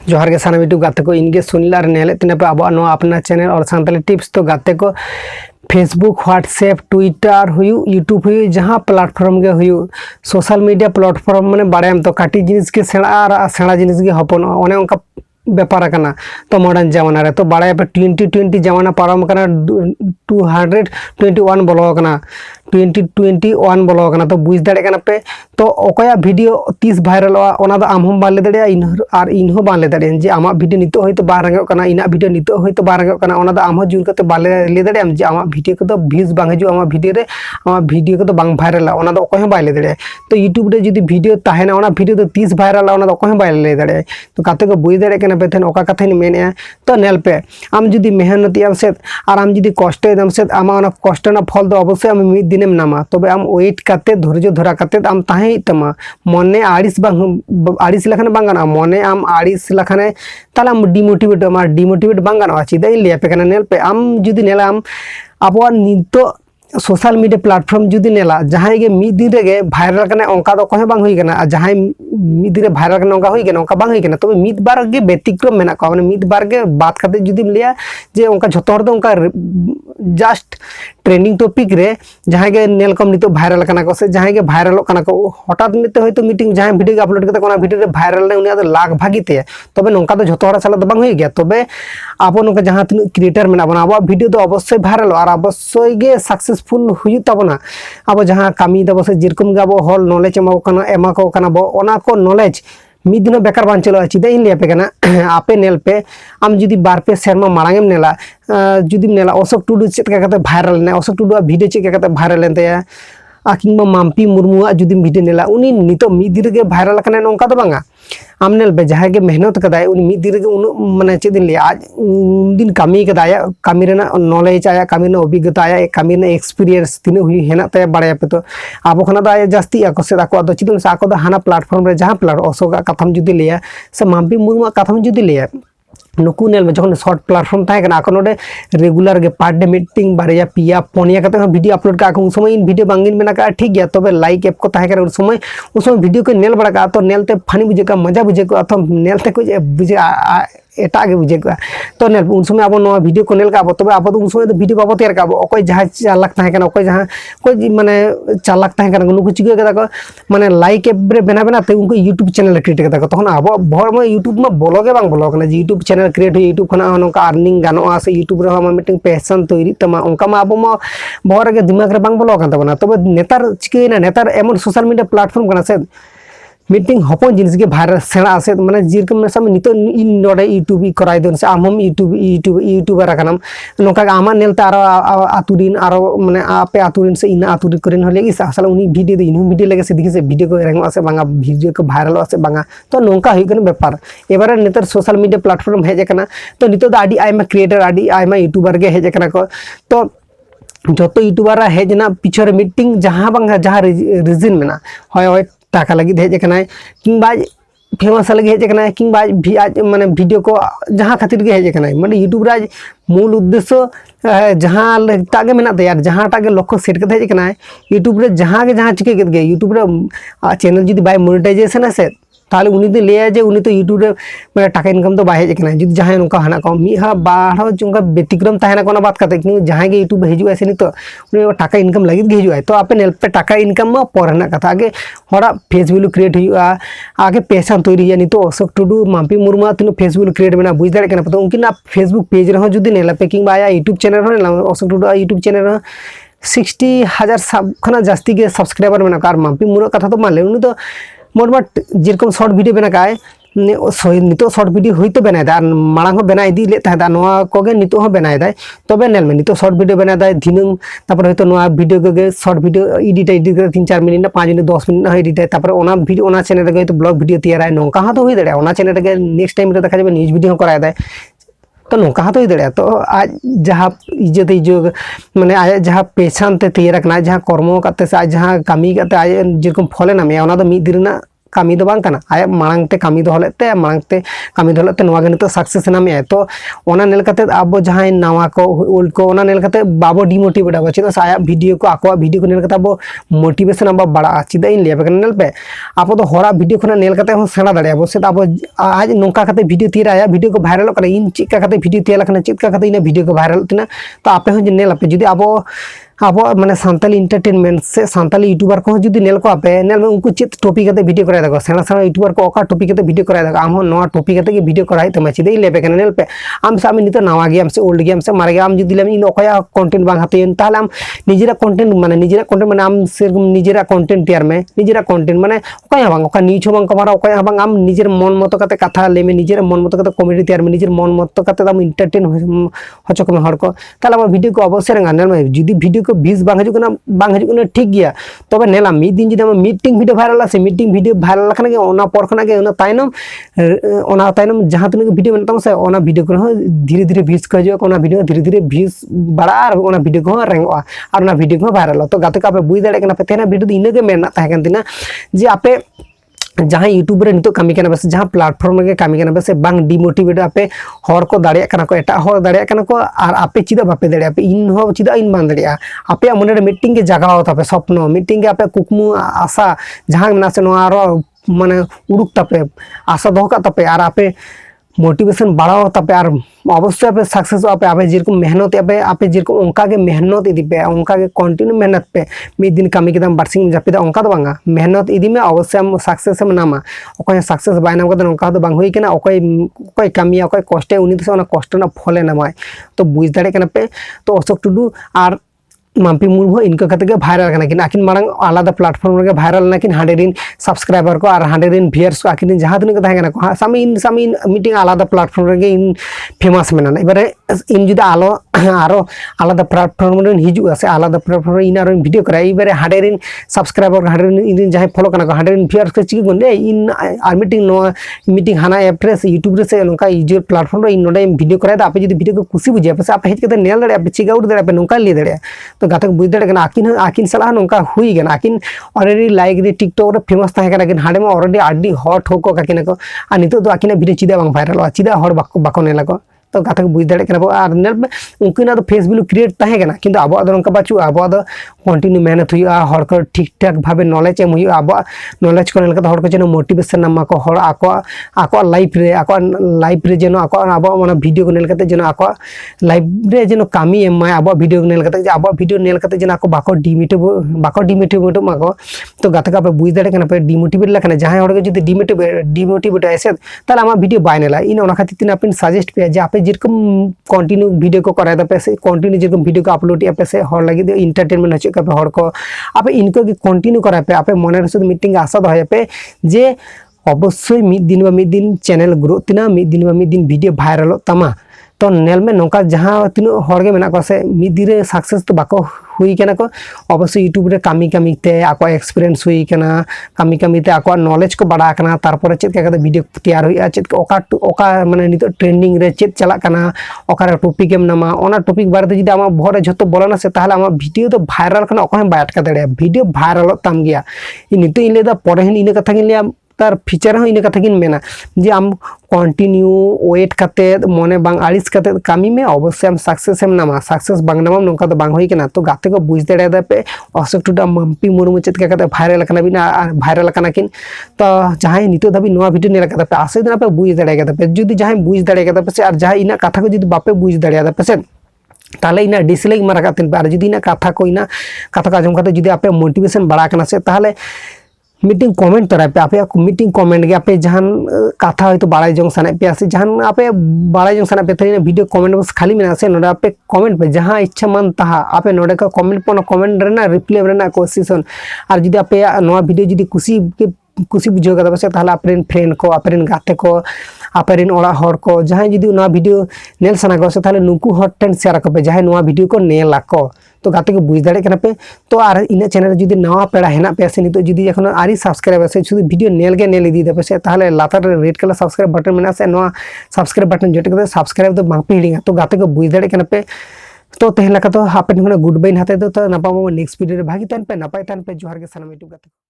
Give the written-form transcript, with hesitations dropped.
जोहार के साना यूट्यूब गाते को इनके सुनील और नेले तिना पे अब अपना चैनल और सानताली टिप्स तो गाते को फेसबुक व्हाट्सएप ट्विटर हुई यूट्यूब हुई जहाँ प्लेटफॉर्म के हुई सोशल मीडिया प्लेटफॉर्म मैंने बारे तो काटी जिनिस के सेड़ा और सेड़ा जिनिस के हपन ओने उनका व्यापार करना तो मॉडर्न जमाना रे तो बारे पे 2020 जमाना पारम करना 221 बोलो करना 2021 बोलो करना तो बुझ दाड़े करना पे तो ओकया वीडियो 30 वायरल ओना दो आम हम बाले दाड़े और इन हो बाले दाड़े जे आमा वीडियो नितो होय तो बा रंगे करना इना वीडियो नितो होय तो बा रंगे करना ओना दो आम हो जुर करते बाले ले दाड़े जे आमा वीडियो को तो व्यूज बांग हजू आमा वीडियो को तो बांग वायरल ओना दो ओकय बाले दाड़े तो यूट्यूब रे जदी वीडियो ताहेना ओना वीडियो तो 30 वायरल ओना दो ओकय बाले ले दाड़े तो काते को बुझ दाड़े करना पे थेन ओका कथानी मेने तो नेल पे आम जदी मेहनती आम से और आम जदी कष्ट दम से आमा ओना कष्ट ना फल दो अवश्य आम मिद दिनेम नामा तबे आम वेट करते धैर्य धरा करते आम ताहे तमा मने आड़िस बांग आड़िस लखन बांग गाना मने आम आड़िस लखने ताला आम डिमोटिवेट बांग गाना चिदा इन लिया पे कना नेल पे आम जदी नेला आम आबो नितो सोशल मीडिया प्लेटफॉर्म जुदी नेला जहां के मिद दिन रे भाइरल करना ओंका दो कोहे बांग होई करना जहां मिद दिन रे भाइरल करना ओंका होई करना ओंका बांग होई करना तबे मिद बार के व्यतिक्रम मेना का माने मिद बार के बात करते जुदी लिया जे ओंका झतो हर दो ओंका जस्ट ट्रेंडिंग टॉपिक रे जहां के नेल कम नितो भाइरल करना को से जहां के भाइरल करना को हठात मिते होय तो मीटिंग जहां वीडियो के अपलोड करते कोना वीडियो रे भाइरल ने उनिया तो लाख भागीते तबे नोंका दो झतो हर साला दो बांग होई गया तबे आबो नोंका जहां तीन क्रिएटर मेना बना आबो वीडियो तो अवश्य भाइरल और अवश्य गे सक्सेसफुल हुई तबना अब जहाँ कमी दबो से जेरकम गे अब हल नॉलेज एमा को कना बो ओना को नॉलेज मिद दिन बेकार बान चलो चिदा इन लिया पे कना आपे नेल पे आम जुदी बार पे शर्मा मांगेम नेला जुदी नेला अशोक टुडू चेक करते भाइरल ने अशोक टुडू वीडियो चेक करते भाइरल लेनते किंबा माम्पी मुर्मुआ जुदी वीडियो नेला उनी नितो मिद दिन गे भाइरल कना नोंका दो बांगा आम नेल पे जहाँ के मेहनत कदाय उनी मिद दिन गे उन माने चेक दिन लिया आज दिन कमी कदाय कमी रेना नॉलेज आया कमी ना अभिज्ञता आया कमी ना एक्सपीरियंस तिने हुई हेना तय बाड़ाय पे तो आबो खना दा जास्ती आको से आको दो चिदन से आको दो हाना प्लेटफॉर्म रे जहाँ प्लेट अशोक कथम जुदी लिया से माम्पी मुर्मुआ कथम जुदी लिया नुकु नेल में जखन शॉर्ट प्लेटफॉर्म था आको नोडे रेगुलर गे पर डे मीटिंग बारिया पिया पोनिया करते वीडियो अपलोड का उन समय इन वीडियो बांगिन मेना का ठीक गया तबे लाइक ऐप को ताहे उन समय वीडियो को नेल बड़ा का तो नेलते फानी बुझे का मजा बुझे को अथवा नेलते कुछ बुझे एटागे बुझे तो नेल उन समय अब वीडियो को नेल का तब अब उन समय वीडियो बाबो तैयार का अकय जहाँ 4 लाख ताहे अकय जहाँ कोई माने 4 लाख ताहे नुकु चिका कदा को माने लाइक एप रे बेना बेना ते उनको यूट्यूब चैनल क्रिएट कदा को तखन अब भर में यूट्यूब में ब्लॉगे बांग ब्लॉग ना यूट्यूब चैनल क्रिएट हुई यूट्यूब खना नोका अर्निंग गानोआ से यूट्यूब रे हम मीटिंग पैशन तैरी तमा उनका मा अब मा भर के दिमाग रे बांग ब्लॉग तबना तबे नेतार चिकेना नेतार एमन सोशल मीडिया प्लेटफॉर्म कना से मीटिंग हपन जिनिस के भाइरल सेना से माने जेरकम में सब नितो इन नोडे यूट्यूब कराय दोन से आम हम यूट्यूबर कनाम नोका आमा नेलता आरो आतुरिन आरो माने आपे आतुरिन से इन आतुरिन करेन हो लेगी साल उनी वीडियो दे इन वीडियो लगे से दिखे से वीडियो को रेंगो से बांगा वीडियो को भाइरल से बांगा तो नोका हुई कन व्यापार एबारे नेतर सोशल मीडिया प्लेटफॉर्म हेज कना तो नितो दा आडी आइमा क्रिएटर आडी आइमा यूट्यूबर के हेज कना को तो जतो यूट्यूबर हेजना पिछरे मीटिंग जहां बांगा जहां रीजन मेना होय टाका लगी हेज कना किंबा फेमस लगी हेज कना किंबा आज माने वीडियो को जहां खातिर के हेज कना माने यूट्यूब राज मूल उद्देश्य जहां टागे मेना तैयार जहां टागे लक्ष्य सेट करते हेज कना यूट्यूब रे जहां चिके के यूट्यूब रे चैनल जुदी बाय मोनेटाइजेशन से ताले उनी दे लिया जे उनी तो यूट्यूब रे माने टाका इनकम तो बाय हेज कना जुदी जहां नोका हना को मी हा बाढ़ चुंगा व्यतिक्रम ताहेना कोना बात करते कि जहां के यूट्यूब हिजु ऐसे नहीं तो उनी टाका इनकम लगी के हिजु तो आपे नेल पे टाका इनकम में परना कथा आगे हरा फेस वैल्यू क्रिएट हुआ आगे पैसा तैरी हुआ नहीं तो अशोक टुडू माम्पी मुर्मुआ तीन फेस वैल्यू क्रिएट बना बुझ दाड़े कना तो उनकी ना फेसबुक पेज रे जुदी नेला पे किंबा आया यूट्यूब चैनल रे अशोक टुडू यूट्यूब चैनल रे 60,000 सब खना जास्ती के सब्सक्राइबर मेना कार माम्पी मुर्मुआ कथा तो मान ले उनी तो मोटमाट जेरकम शॉर्ट वीडियो बना का नितो शॉर्ट वीडियो हुई तो बनाए मांग बना इदी ले कोगे नितो हो बनाए तबे नेल में नितो शॉर्ट वीडियो बनाए दिनंग तापर हयतो नोआ वीडियो के शॉर्ट वीडियो एडिट कर 3-4 मिनट ना 5 मिनट 10 मिनट एडिट तापर ओना वीडियो ओना चैनल रे तो ब्लॉग वीडियो तैयार है नोका हा तो हुई दड़े ओना चैनल रे नेक्स्ट टाइम रे देखा जाबे न्यूज़ वीडियो कराय दाय तो नौका हा तो हुई दड़े तो आज जहाँ इज्जत इज्जत माने आज जहाँ पेशान ते तैयार करना जहाँ कर्म करते से आज जहाँ कमी करते आज जेरकम फले नामे ओना दो मिद दिन kami do bang kana aya marang te kami do holete marang te kami do holete noa ge nito success name to ona nel kate abo jahay nawa ko old ko ona nel kate babo demotivate abo chida sa aya video ko akwa video ko nel kate abo motivation abo bada chida in lebe kana nel pe abo do hora video khona nel kate hon sena dare abo se abo aj nongka kate video tira aya video ko viral kana in chika kate video tira kana chika kate ina video ko viral tina to ape hon nel ape judi abo माने Santali entertainment से Santali YouTuber को जुदी nail को आपे nail में उनको चित topic कते video कराय दाको सेना सेना यूट्यूबर को ओका टॉपिक कते वीडियो कराय दाको आम हो नवा टॉपिक कते के वीडियो कराय तमे चिदे लेबे कने नेल पे आम सामे नितो नवा गे आम से ओल्ड गे आम से मारे गे आम जुदी लेम इन ओकया कंटेंट बांग हाते ताले आम निजेरा कंटेंट माने आम सेरकम निजेरा कंटेंट तैयार में निजेरा कंटेंट माने ओकया बांग ओका नीच बांग कमारा ओकया बांग आम निजेर मन मतो कते कथा लेमे निजेर मन मतो कते कॉमेडी तैयार में निजेर मन मतो कते आम एंटरटेन होचो कमे हर को ताले आम वीडियो को अवश्य रंगा नेल में जुदी वीडियो को 20 बांग हजु bang haju kuna ठीक गया तबे नेला मिद दिन जदि मीटिंग वीडियो वायरल से मीटिंग वीडियो वायरल लखना के ओना पर खना के ओना ताइनम जहां तने वीडियो बनता से ओना वीडियो को धीरे धीरे व्यूज को हजु ओना वीडियो धीरे धीरे व्यूज बड़ा और ओना वीडियो को रेंगवा और ओना वीडियो को वायरल तो गाते का पे बुझ दाड़े कना पे तेना वीडियो इने के मेना ताहे कन दिना जे आपे जहाँ यूट्यूब रे नितो कमी कना बस जहाँ प्लेटफॉर्म रे कमी कना बस बांग डिमोटिवेट आपे हर को दाड़िया कना को एटा हर दाड़िया कना को और आपे चिदा बापे दाड़िया आपे इन हो चिदा इन बांग दाड़िया आपे मन रे मीटिंग के जगह होता पे स्वप्न मीटिंग के आपे कुकमु आशा जहाँ ना से नो आरो माने उड़ुक तापे आशा दो का तापे और आपे मोटिवेशन बढ़ाओ तब और अवश्य आप सक्सेस आप जेरकम मेहनत आप जेरकम उनका के मेहनत इदी पे उनका के कंटिन्यू मेहनत पे मिद दिन कमी के बारसिंग जापिदा उनका तो बांगा मेहनत इदी में अवश्य हम सक्सेस हम नामा ओकय सक्सेस बाय नाम कदन उनका तो बांग होई केना ओकय कमी ओकय कष्टे उनी तो ओना कष्ट ना फले नामाय तो बुझ दाड़े केना पे तो अशोक टुडू और माम्पी मुर्मू इनका कते के वायरल कना किन आकिन मांग आलादा प्लेटफॉर्म रे वायरल ना किन 100 सब्सक्राइबर को और 100 व्यूअर्स को आकिन जहां तने के थागना को सामी इन मीटिंग आलादा प्लेटफॉर्म रे इन फेमस मेना इबारे इन जुदा आलो आरो आलादा प्लेटफॉर्म रे हिजु से आलादा प्लेटफॉर्म रे इन आरो वीडियो करे इबारे 100 सब्सक्राइबर 100 इन जहां फॉलो कना को 100 व्यूअर्स के चिक गने इन आर मीटिंग हाना एप्रेस यूट्यूब रे से नोका यूट्यूब प्लेटफॉर्म रे इन नोडे वीडियो करे आप जदी वीडियो को खुशी बुझे पे आप हेज के नेल दड़े आप चिक आउट दड़े पे नोका ले दड़े तो गातक बुझ दड़े कना आकिन सलाह नोका हुई गना आकिन ऑलरेडी लाइक रे टिकटॉक रे फेमस ताहे कना किन हाडे में ऑलरेडी आडी हॉट हो को काकिन को आ नितो तो आकिन वीडियो चिदा बांग वायरल चिदा हर बाको नेला को तो गातक बुझ दड़े कना और नेल में उनकिना तो फेस वैल्यू क्रिएट ताहे कना किंतु आबो आदर उनका बाचू आबो आदर कंटिन्यू मेहनत हुआ हर को ठीक ठाक भावे नॉलेज एम हुआ आबो नॉलेज को नेल हर को जेनो मोटिवेशन नामा को हर आको लाइफ रे जेनो आको आबो माने वीडियो को नेल कते जेनो आको लाइफ रे जेनो कामी एम माय आबो वीडियो नेल कते जे आबो वीडियो नेल कते जेनो आको बाको डिमोटिवेट माको तो गातक आपे बुझ दड़े कना पे डिमोटिवेट लखना जहां हर के जदी डिमोटिवेट आसे ताला आमा वीडियो बाय नेला इन ओना खातिर तिन आपन सजेस्ट पे जे आपे जेरकम कंटिन्यू वीडियो को कराय दपे से कंटिन्यू जेरकम वीडियो को अपलोड पे से हर लगी एंटरटेनमेंट होचे पे हर को आप इनको की कंटिन्यू कराय पे आप मन रे मीटिंग आशा दो पे जे अवश्य मिद दिन चैनल ग्रो तिना मिद दिन वीडियो वायरल तमा तो नेल में नौका जहाँ तीन हर मेना को से मिद दिन रे सक्सेस तो बाको हुई केना को अवश्य यूट्यूब रे कमी ते आको एक्सपीरियंस हुई केना कमी ते आको नॉलेज को बढ़ा कना तारपर चेत का वीडियो तैयार हुई चेत ओका माने नितो ट्रेंडिंग रे चेत चला कना ओका टॉपिक एम नामा ओना टॉपिक बारे जुदी आमा भरे जतो बोलना से ताहले आमा वीडियो तो वायरल कना ओका हम बात का दड़े वीडियो वायरल तम गया नितो इन लेदा परे हिन इन कथा गिन लिया तार फीचर हो इन कथा गिन मेना जे आम कंटिन्यू वेट करते मने बांग आलिस करते कमी में अवश्य हम सक्सेस हम नामा सक्सेस बांग नामा नोका तो बांग होई केना तो गाते को बुझ दड़े दा पे अशोक टुडा माम्पी मुर्मू चेत का वायरल कना बिना वायरल कना किन तो जहां नितो दबी नोआ वीडियो नेला कता पे आसे दिन पे बुझ दड़े कता पे जदी जहां बुझ दड़े कता पे और जहां इना कथा को जदी बापे बुझ दड़े दा पे से ताले इना डिसलाइक मारा कातिन पे और जदी इना कथा को आजम करते जदी आपे मोटिवेशन बढ़ा कना से ताहले मीटिंग कमेंट तरा पे आप मीटिंग कमेंट के आप जहां कथा हो तो बाड़ाई जंग साने पे आसे जहां आप बाड़ाई जंग साने पे तो वीडियो कमेंट बस खाली मेना से नोडा पे कमेंट पे जहां इच्छा मन तहा आप नोडे का कमेंट पन कमेंट रेना रिप्लाई रेना कोशिश और जदी आप नोआ वीडियो जदी खुशी बुझे का बस ताहले आपरेन फ्रेंड को आपरेन गाते को आपरेन ओड़ा हर को जहां जदी नोआ वीडियो नेल सना को से ताहले नुकु हर टेन शेयर को पे जहां नोआ वीडियो को नेला को तो गाते को बुझ दाड़े कना पे तो और इन चैनल जदी नवा पेड़ा हेना पे से नितो जदी एखन आरी सब्सक्राइब से शुद्ध वीडियो नेल गे नेल इदी दे से ताहले लातार रेड कलर सब्सक्राइब बटन मेना से नवा सब्सक्राइब बटन जटे के सब्सक्राइब तो बांग पे हिडिंगा तो गाते को बुझ दाड़े कना पे तो तेहला का तो हापेन गुड बाइन हाते तो नपामो नेक्स्ट वीडियो रे भागी तन पे नपाय तन पे जोहार के सलाम यूट्यूब गाते।